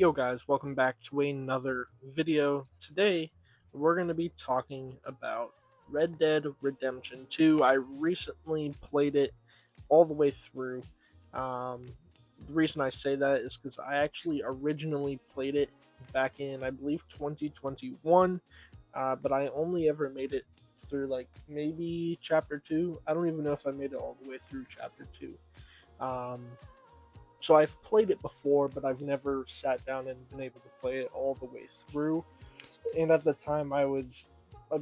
Yo guys, welcome back to another video. Today, we're going to be talking about Red Dead Redemption 2. I recently played it all the way through. Um, the reason I say that is because I actually originally played it back in, I believe, 2021, but I only ever made it through like maybe chapter 2. I don't even know if I made it all the way through chapter 2. Um, so I've played it before, but I've never sat down and been able to play it all the way through. And at the time, I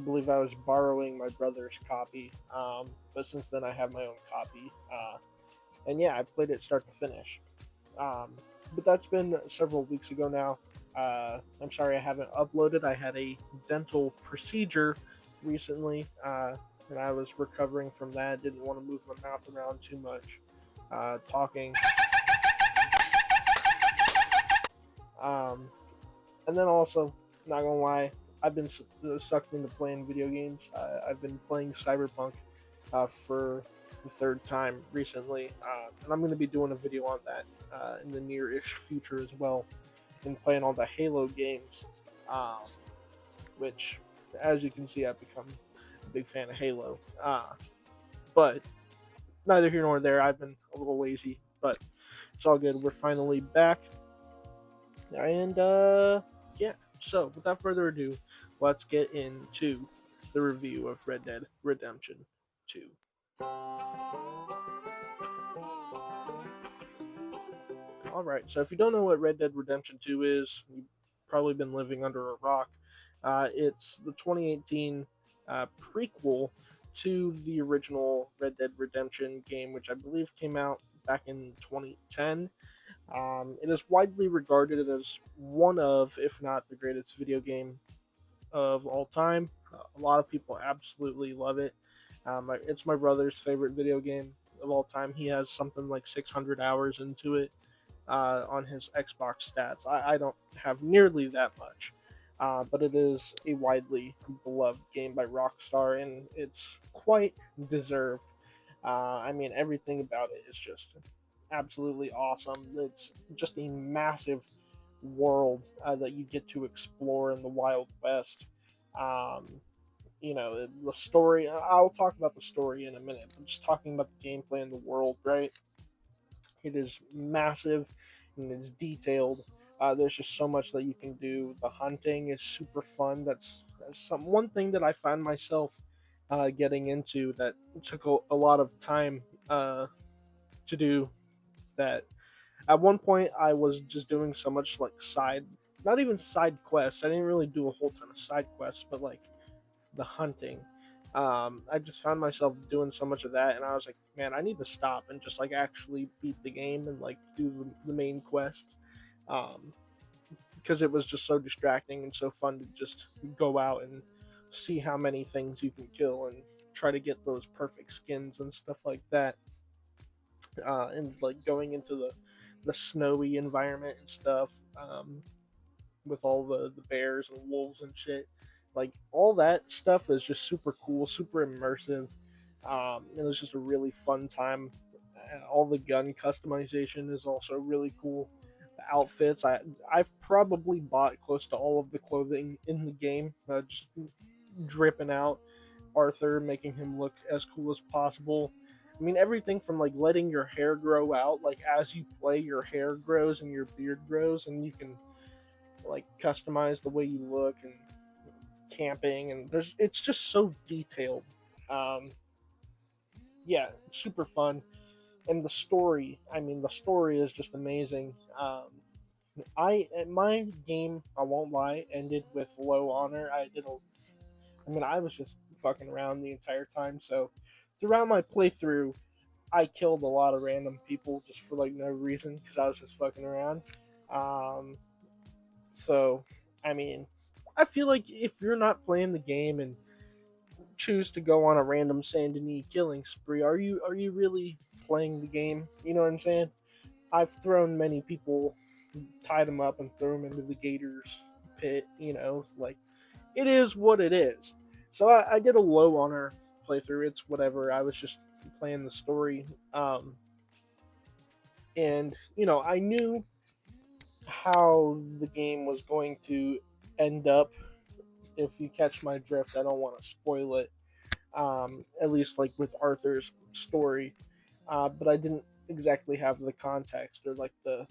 believe I was borrowing my brother's copy. But since then, I have my own copy. And yeah, I played it start to finish. Um, but that's been several weeks ago now. I'm sorry I haven't uploaded. I had a dental procedure recently, and I was recovering from that. Didn't want to move my mouth around too much, talking. Um, and then also, not gonna lie, I've been sucked into playing video games. I've been playing Cyberpunk for the third time recently, and I'm going to be doing a video on that in the near-ish future as well, and playing all the Halo games, um, which, as you can see, I've become a big fan of Halo. But neither here nor there. I've been a little lazy, but it's all good. We're finally back, and yeah. So, without further ado, let's get into the review of Red Dead Redemption 2. Alright, so if you don't know what Red Dead Redemption 2 is, you've probably been living under a rock. It's the 2018 prequel to the original Red Dead Redemption game, which I believe came out back in 2010. It is widely regarded as one of, if not the greatest video game of all time. A lot of people absolutely love it. It's my brother's favorite video game of all time. He has something like 600 hours into it on his Xbox stats. I don't have nearly that much, but it is a widely beloved game by Rockstar, and it's quite deserved. I mean, everything about it is just absolutely awesome. It's just a massive world that you get to explore in the Wild West. Um, the story. I'll talk about the story in a minute. I'm just talking about the gameplay and the world, right? It is massive and it's detailed. There's just so much that you can do. The hunting is super fun. That's one thing that I find myself getting into that took a lot of time to do. That at one point I was just doing so much like not even side quests. I didn't really do a whole ton of side quests, but like the hunting. I just found myself doing so much of that, and I was like, man, I need to stop and just like actually beat the game and like do the main quest, um, because it was just so distracting and so fun to just go out and see how many things you can kill and try to get those perfect skins and stuff like that, and like going into the snowy environment and stuff. With all the bears and wolves and shit. Like all that stuff is just super cool, super immersive. And it's just a really fun time. All the gun customization is also really cool. The outfits, I've probably bought close to all of the clothing in the game, just dripping out Arthur, making him look as cool as possible. I mean, everything from like letting your hair grow out, like as you play, your hair grows and your beard grows, and you can like customize the way you look and camping, and it's just so detailed. um yeah, it's super fun. And the story, I mean, the story is just amazing. I My game, I won't lie, ended with low honor. I mean, I was just fucking around the entire time, so throughout my playthrough I killed a lot of random people just for like no reason because I was just fucking around. um So, I mean, I feel like if you're not playing the game and choose to go on a random Saint Denis killing spree, are you really playing the game? You know what I'm saying? I've thrown many people, tied them up, and threw them into the Gators pit. Like it is what it is. So I did a low honor playthrough. It's whatever. I was just playing the story, and I knew how the game was going to end up. If you catch my drift, I don't want to spoil it. At least like with Arthur's story, but I didn't exactly have the context or like the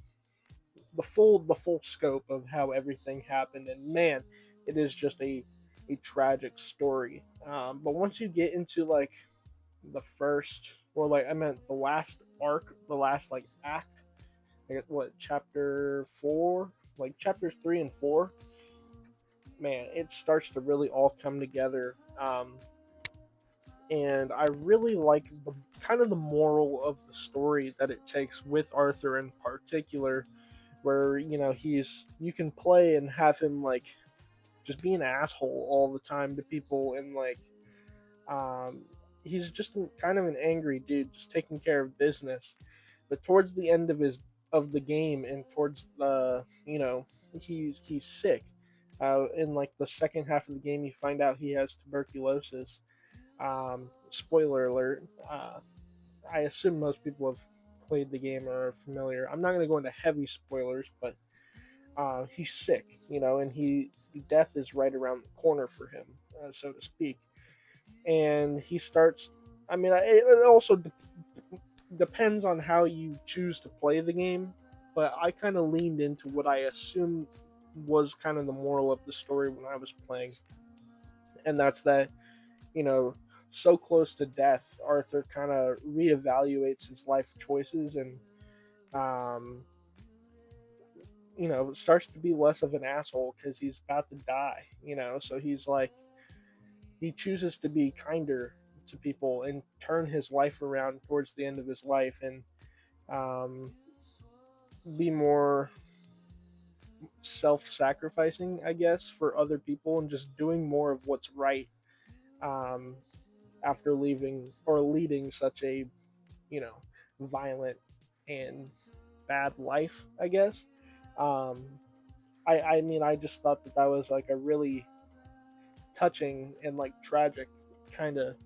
full scope of how everything happened. And man, it is just a tragic story. But once you get into like the first, or like I meant the last arc, the last like act, like what, chapter 4, like chapters 3 and 4, man, it starts to really all come together. And I really like the kind of the moral of the story that it takes with Arthur in particular, where you can play and have him like just be an asshole all the time to people, and like um, he's just kind of an angry dude, just taking care of business. But towards the end of the game, and towards the he's sick. In like the second half of the game, you find out he has tuberculosis. Spoiler alert. I assume most people have played the game or are familiar. I'm not going to go into heavy spoilers, but he's sick, and death is right around the corner for him, so to speak. And he starts. I mean, it also depends on how you choose to play the game, but I kind of leaned into what I assumed was kind of the moral of the story when I was playing, and that's that you know, so close to death, Arthur kind of reevaluates his life choices, and um, starts to be less of an asshole because he's about to die. So he's like he chooses to be kinder to people and turn his life around towards the end of his life, and um, be more self-sacrificing, I guess, for other people, and just doing more of what's right. Um, After leaving or leading such a you know violent and bad life, I guess. um I mean, I just thought that was like a really touching and like tragic kind of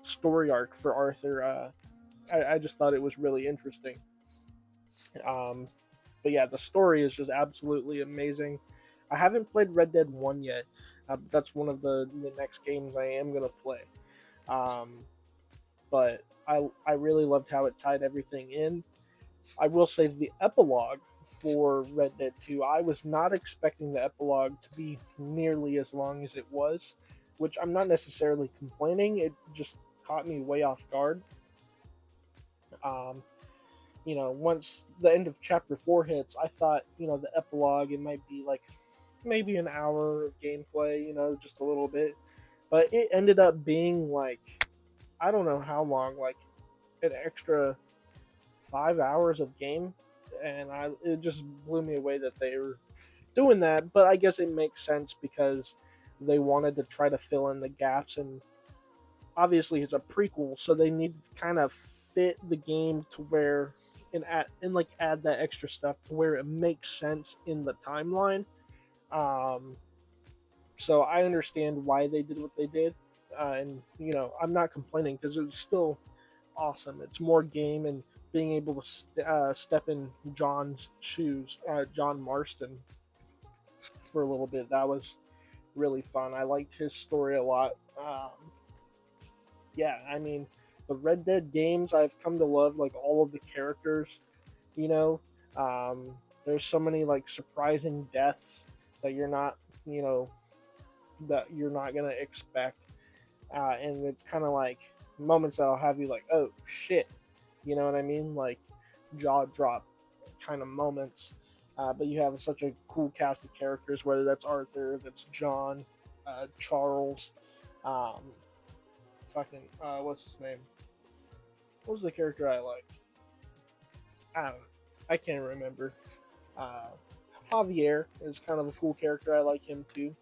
story arc for Arthur. I just thought it was really interesting. um but yeah, the story is just absolutely amazing. I haven't played Red Dead 1 yet. But that's one of the next games I am going to play. um but I really loved how it tied everything in. I will say the epilogue for Red Dead 2, I was not expecting the epilogue to be nearly as long as it was, which I'm not necessarily complaining. It just caught me way off guard. Um, once the end of chapter 4 hits, I thought, the epilogue, it might be like maybe an hour of gameplay, just a little bit. But it ended up being like, I don't know how long, like an extra 5 hours of game, and it just blew me away that they were doing that. But I guess it makes sense because they wanted to try to fill in the gaps, and obviously it's a prequel, so they needed to kind of fit the game to where add that extra stuff to where it makes sense in the timeline. Um, so I understand why they did what they did, and I'm not complaining because it was still awesome. It's more game, and being able to step in John's shoes, John Marston, for a little bit. That was really fun. I liked his story a lot. Yeah, I mean, the Red Dead games, I've come to love like all of the characters. You know, um, there's so many like surprising deaths that you know, you're not gonna expect, and it's kind of like moments that'll have you like, oh shit, you know what I mean? Like jaw drop kind of moments. But you have such a cool cast of characters, whether that's Arthur, that's John, Charles, um, fucking what's his name? What was the character I like? I don't know. I can't remember. Uh, Javier is kind of a cool character. I like him too.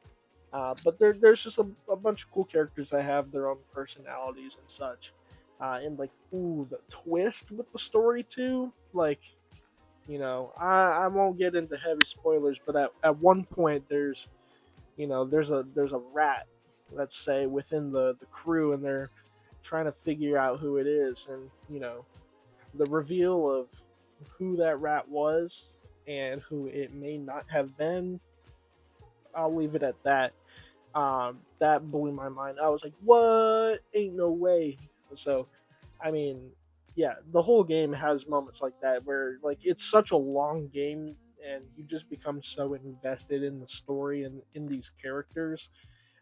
But there's just a bunch of cool characters that have their own personalities and such. And like, ooh, the twist with the story too. Like, I won't get into heavy spoilers, but at one point there's a rat, let's say, within the crew, and they're trying to figure out who it is, and the reveal of who that rat was, and who it may not have been. I'll leave it at that. That blew my mind. I was like, what? Ain't no way. So, I mean, yeah, the whole game has moments like that where, like, it's such a long game and you just become so invested in the story and in these characters.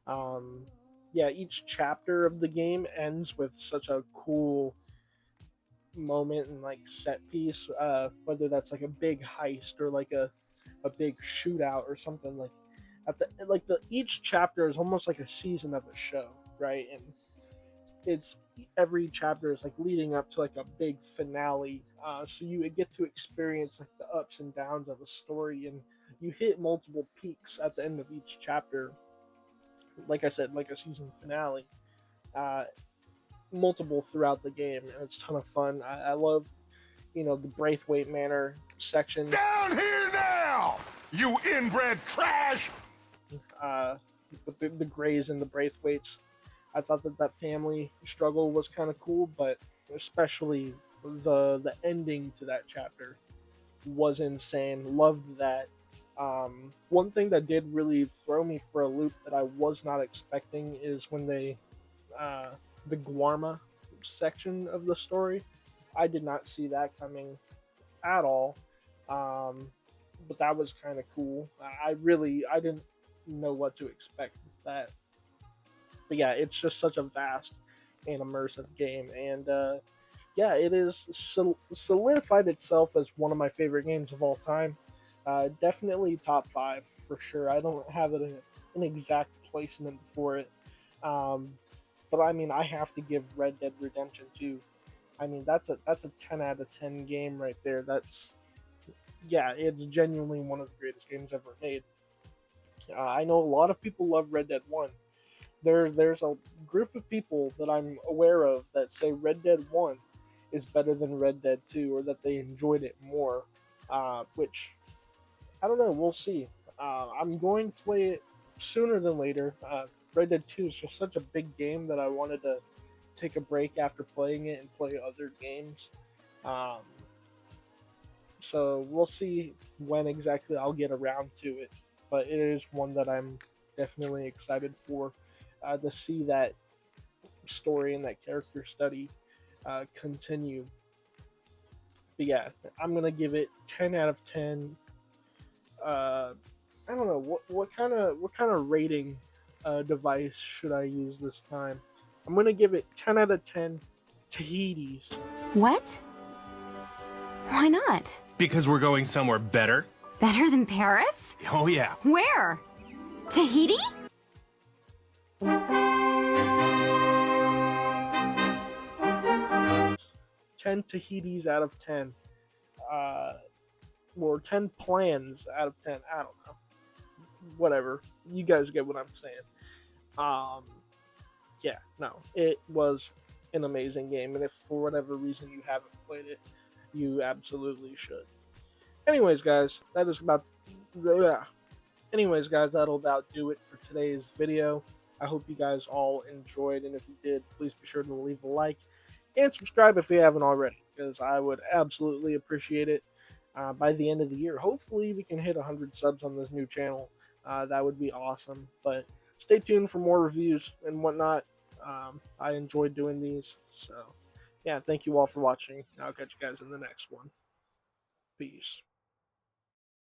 Um, yeah, each chapter of the game ends with such a cool moment and like set piece, whether that's like a big heist or like a big shootout or something. Like at the like the each chapter is almost like a season of a show, right? And it's every chapter is like leading up to like a big finale, so you get to experience like the ups and downs of a story, and you hit multiple peaks at the end of each chapter. Like I said, like a season finale, uh, multiple throughout the game, and it's a ton of fun. I love, the Braithwaite Manor section, Down here now, you inbred trash! uh, with the Greys and the Braithwaites. I thought that family struggle was kind of cool, but especially the ending to that chapter was insane. Loved that. One thing that did really throw me for a loop that I was not expecting is when uh, the Guarma section of the story. I did not see that coming at all. Um, but that was kind of cool. I didn't know what to expect with that. But yeah, it's just such a vast and immersive game, and yeah, it is solidified itself as one of my favorite games of all time. Definitely top five for sure. I don't have an exact placement for it, um, but I mean, I have to give Red Dead Redemption 2. I mean, that's a 10 out of 10 game right there. That's Yeah, it's genuinely one of the greatest games ever made. I know a lot of people love Red Dead 1. There's a group of people that I'm aware of that say Red Dead 1 is better than Red Dead 2, or that they enjoyed it more, which I don't know. We'll see. I'm going to play it sooner than later. Red Dead 2 is just such a big game that I wanted to take a break after playing it and play other games. Um, so we'll see when exactly I'll get around to it, but it is one that I'm definitely excited for, to see that story and that character study continue. But yeah, I'm gonna give it 10 out of 10. Uh, I don't know what kind of rating device should I use this time. I'm gonna give it 10 out of 10 Tahiti's. What? Why not? Because we're going somewhere better? Better than Paris? Oh, yeah. Where? Tahiti? 10 Tahiti's out of 10. Uh, or 10 plans out of 10. I don't know. Whatever. You guys get what I'm saying. Um, yeah, no. It was an amazing game, and if for whatever reason you haven't played it, you absolutely should. Anyways, guys, that is about. Anyways, guys, that'll about do it for today's video. I hope you guys all enjoyed, and if you did, please be sure to leave a like and subscribe if you haven't already, because I would absolutely appreciate it. By the end of the year, hopefully we can hit 100 subs on this new channel. That would be awesome. But stay tuned for more reviews and whatnot. I enjoyed doing these. So, yeah, thank you all for watching. I'll catch you guys in the next one. Peace.